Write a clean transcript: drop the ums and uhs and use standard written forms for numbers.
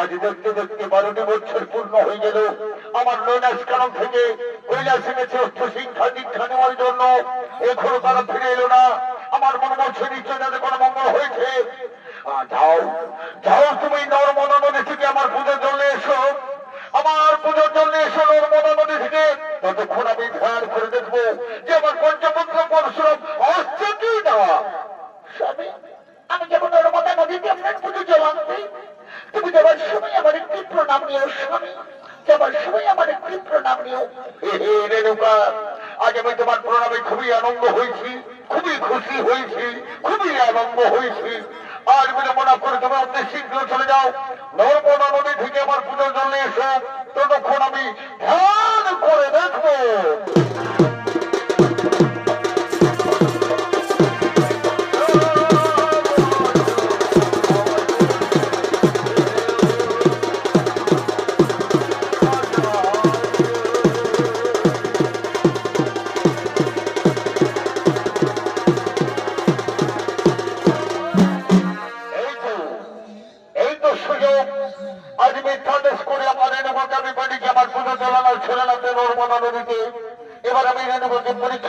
আজ দেখতে দেখতে 12টি বছর পূর্ণ হয়ে গেল। আমার নৈনাস কারণ থেকে কৈলাসে গেছে অর্থ শিক্ষা দীক্ষা নেওয়ার জন্য, এখনো তারা ফিরে এলো না। আমার মনে হচ্ছে নিশ্চয় তাদের কোনো মঙ্গল হয়েছে। যাও যাও, তুমি নর্মদা নদী থেকে আমার পুজোর জন্য এসো, আমার পুজোর জন্য এসো নর্মদা নদী থেকে। ততক্ষণ আমি ধ্যান করে দেখবো যে আমার পঞ্চপুত্র পরশুরাম আসছে কি না। স্বামী, আমি যেমন নর্মদা নদীতে আপনার পুজো জল আনতে, তুমি যাবার সময় আমার একটি প্রণাম নিও স্বামী, যাবার সময় আমার একটি প্রণাম নিও। রেণুকা, আজ আমি তোমার প্রণামে খুবই আনন্দ হয়েছি, খুবই খুশি হয়েছি, খুবই আনন্দ হয়েছি। আর বিলম্ব না করে তুমি অতি শীঘ্র চলে যাও, নর্মদা নদী থেকে আমার পুজোর জন্য এসো। ততক্ষণ আমি ধ্যান করে দেখবো। আজ মিথ্যাদেশ করে আমার রেণুকে আমি বলি যে আমার পুজো চালানোর ছেলে না নর্মদা নদীতে। এবার আমি রেণুকে পরীক্ষা